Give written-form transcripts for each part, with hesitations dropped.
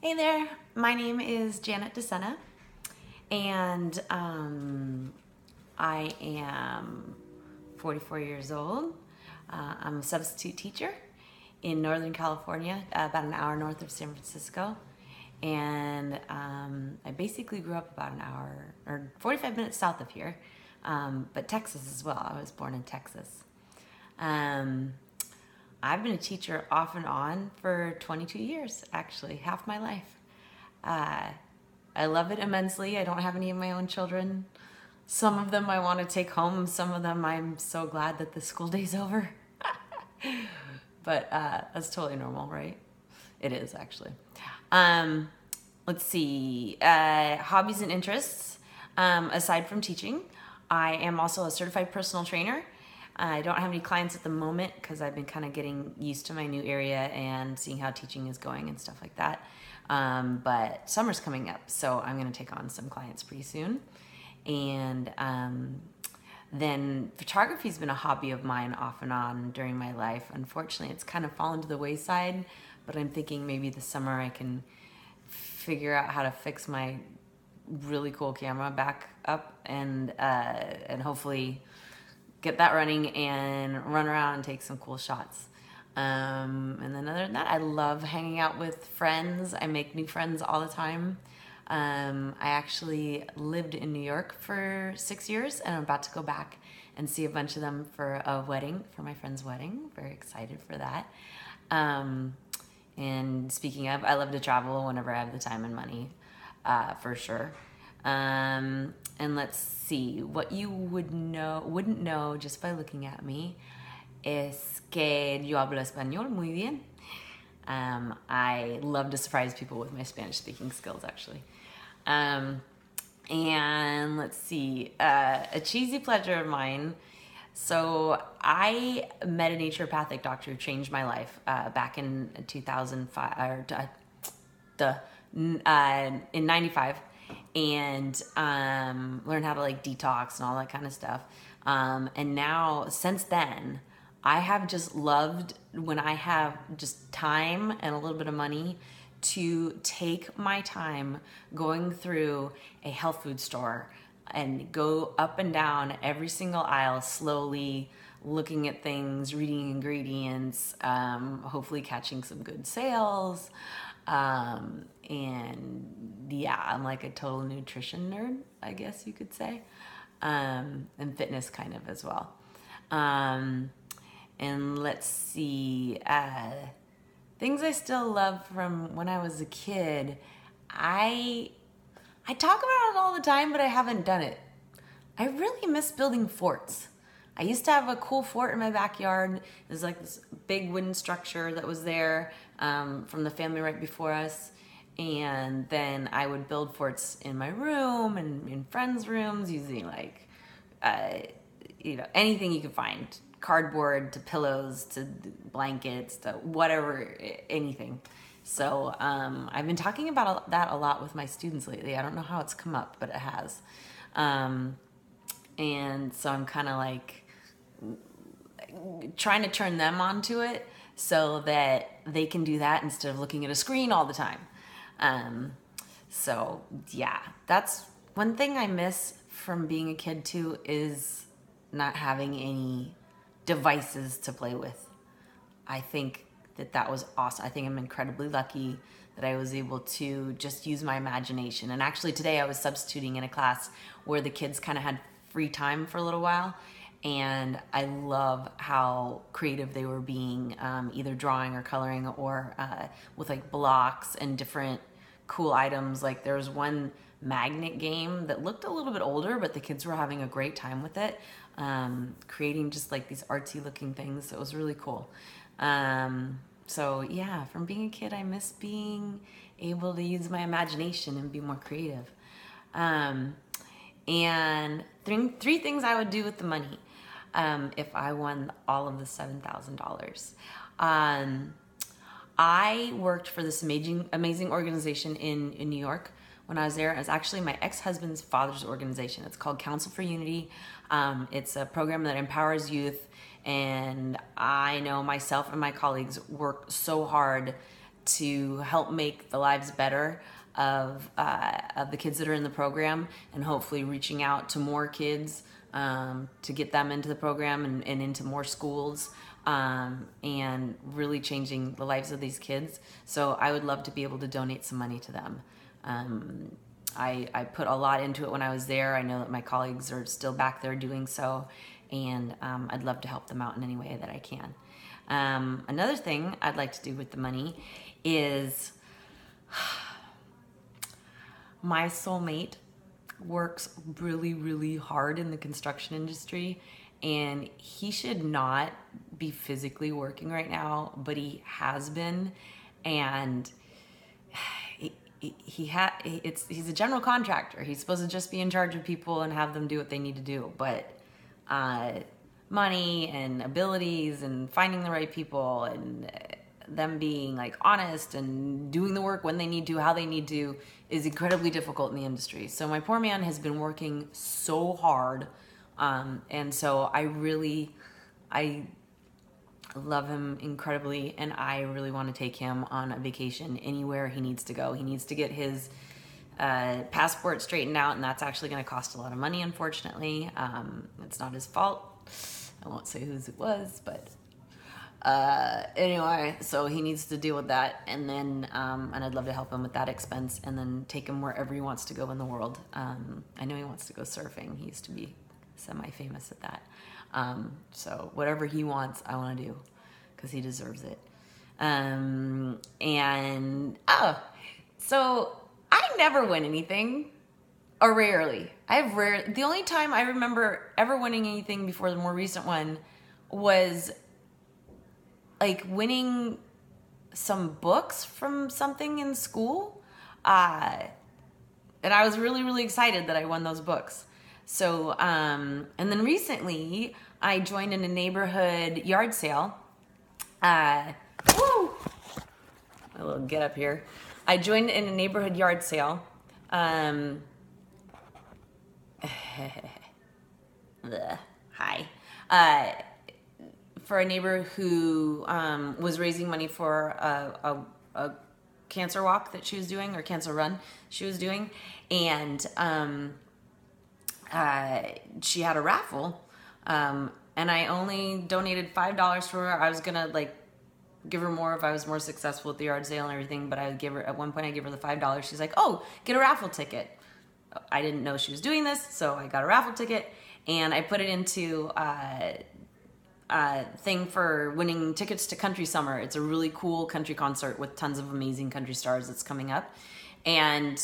Hey there, my name is Janet DeSena, and I am 44 years old. I'm a substitute teacher in Northern California, about an hour north of San Francisco. And I basically grew up about an hour or 45 minutes south of here, but Texas as well. I was born in Texas. Um, I've been a teacher off and on for 22 years, actually, half my life. Uh, I love it immensely. I don't have any of my own children. Some of them I want to take home. Some of them I'm so glad that the school day's over. But that's totally normal, right? It is, actually. Um, let's see. Hobbies and interests. Aside from teaching, I am also a certified personal trainer. I don't have any clients at the moment because I've been kind of getting used to my new area and seeing how teaching is going and stuff like that. But summer's coming up, so I'm going to take on some clients pretty soon. And then photography's been a hobby of mine off and on during my life. Unfortunately, it's kind of fallen to the wayside, but I'm thinking maybe this summer I can figure out how to fix my really cool camera back up and hopefully get that running and run around and take some cool shots. And then other than that, I love hanging out with friends. I make new friends all the time. I actually lived in New York for 6 years, and I'm about to go back and see a bunch of them for a wedding, for my friend's wedding. Very excited for that. And speaking of, I love to travel whenever I have the time and money, for sure. And let's see, what you wouldn't know just by looking at me es que yo hablo español muy bien. I love to surprise people with my Spanish speaking skills, actually. And let's see, a cheesy pleasure of mine. So I met a naturopathic doctor who changed my life back in 2005, or in 95, and learned how to like detox and all that kind of stuff. And now, since then, I have just loved when I have just time and a little bit of money to take my time going through a health food store and go up and down every single aisle slowly, looking at things, reading ingredients, hopefully catching some good sales. And yeah, I'm like a total nutrition nerd, I guess you could say, and fitness kind of as well. And let's see, things I still love from when I was a kid. I talk about it all the time, but I haven't done it. I really miss building forts. I used to have a cool fort in my backyard. It was like this big wooden structure that was there from the family right before us. And then I would build forts in my room and in friends' rooms using like, anything you could find. Cardboard to pillows to blankets to whatever, anything. So I've been talking about that a lot with my students lately. I don't know how it's come up, but it has. And so I'm kind of like trying to turn them onto it so that they can do that instead of looking at a screen all the time. So yeah, that's one thing I miss from being a kid too, is not having any devices to play with. I think that was awesome. I think I'm incredibly lucky that I was able to just use my imagination. And actually today I was substituting in a class where the kids kind of had free time for a little while. And I love how creative they were being, either drawing or coloring or with like blocks and different cool items. Like there was one magnet game that looked a little bit older, but the kids were having a great time with it, creating just like these artsy looking things. So it was really cool. So yeah, from being a kid, I miss being able to use my imagination and be more creative. And three things I would do with the money if I won all of the $7,000. I worked for this amazing organization in New York. When I was there, it was actually my ex-husband's father's organization. It's called Council for Unity. It's a program that empowers youth, and I know myself and my colleagues work so hard to help make the lives better of the kids that are in the program, and hopefully reaching out to more kids to get them into the program and into more schools, and really changing the lives of these kids. So I would love to be able to donate some money to them. I put a lot into it when I was there. I know that my colleagues are still back there doing so, and I'd love to help them out in any way that I can. Another thing I'd like to do with the money is my soulmate works really, really hard in the construction industry, and he should not be physically working right now, but he has been, and he's a general contractor. He's supposed to just be in charge of people and have them do what they need to do, but money and abilities and finding the right people and them being like honest and doing the work when they need to, how they need to, is incredibly difficult in the industry. So my poor man has been working so hard, and so I love him incredibly, and I really want to take him on a vacation anywhere he needs to go. He needs to get his passport straightened out, and that's actually going to cost a lot of money, unfortunately. It's not his fault. I won't say whose it was, but anyway, so he needs to deal with that, and then and I'd love to help him with that expense, and then take him wherever he wants to go in the world. I know he wants to go surfing. He used to be semi-famous at that. So whatever he wants, I want to do, because he deserves it. So I never win anything, or rarely. The only time I remember ever winning anything before the more recent one was like winning some books from something in school. And I was really, really excited that I won those books. So, and then recently I joined in a neighborhood yard sale. Woo! A little get up here. I joined in a neighborhood yard sale. Hi. For a neighbor who was raising money for a cancer walk that she was doing, or cancer run she was doing, and she had a raffle, and I only donated $5 for her. I was gonna like give her more if I was more successful at the yard sale and everything, but I would give her, at one point I gave her the $5. She's like, oh, get a raffle ticket. I didn't know she was doing this, so I got a raffle ticket, and I put it into thing for winning tickets to Country Summer. It's a really cool country concert with tons of amazing country stars that's coming up. And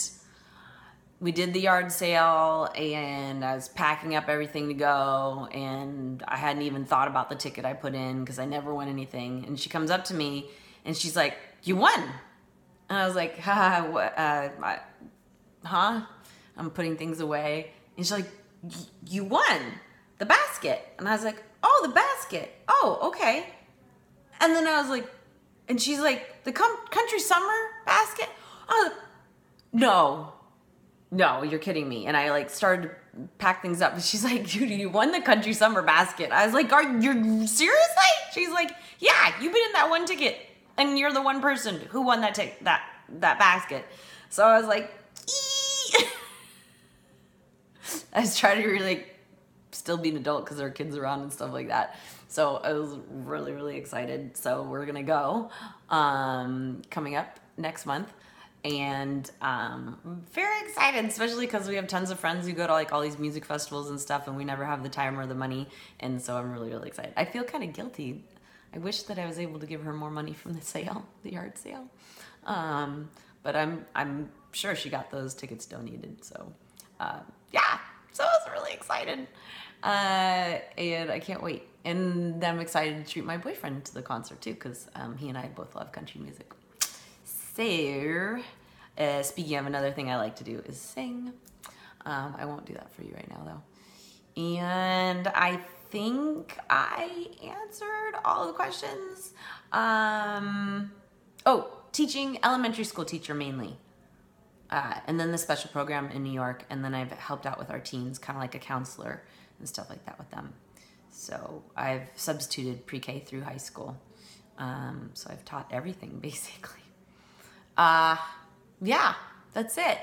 we did the yard sale, and I was packing up everything to go, and I hadn't even thought about the ticket I put in, because I never win anything. And she comes up to me and she's like, you won. And I was like, what? Huh? I'm putting things away. And she's like, you won the basket. And I was like, oh, the basket. Oh, okay. And then I was like, and she's like, the Country Summer basket? I was like, no, you're kidding me. And I like started to pack things up. And she's like, dude, you won the Country Summer basket. I was like, you seriously? She's like, yeah, you've been in that one ticket, and you're the one person who won that basket. So I was like, I was trying to really still be an adult because there are kids around and stuff like that. So I was really, really excited. So we're going to go coming up next month. And very excited, especially because we have tons of friends who go to like all these music festivals and stuff, and we never have the time or the money. And so I'm really, really excited. I feel kind of guilty. I wish that I was able to give her more money from the sale, the yard sale. But I'm sure she got those tickets donated. So yeah, so I was really excited. And I can't wait. And I'm excited to treat my boyfriend to the concert too, because he and I both love country music. So, speaking of, another thing I like to do is sing. I won't do that for you right now though. And I think I answered all the questions. Teaching, elementary school teacher mainly. And then the special program in New York. And then I've helped out with our teens, kind of like a counselor and stuff like that with them. So I've substituted pre-K through high school. So I've taught everything basically. Yeah, that's it.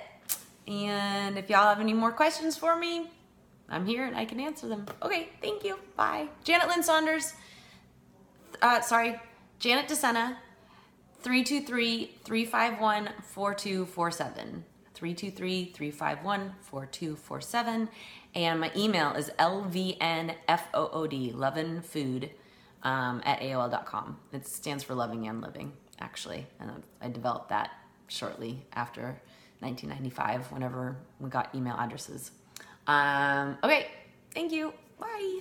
And if y'all have any more questions for me, I'm here and I can answer them. Okay, thank you. Bye. Janet Lynn Saunders. Janet DeSena, 323-351-4247. 323-351-4247. And my email is lvnfood, lovinfood, at AOL.com. It stands for Loving and Living, actually. And I developed that shortly after 1995, whenever we got email addresses. Okay, thank you. Bye.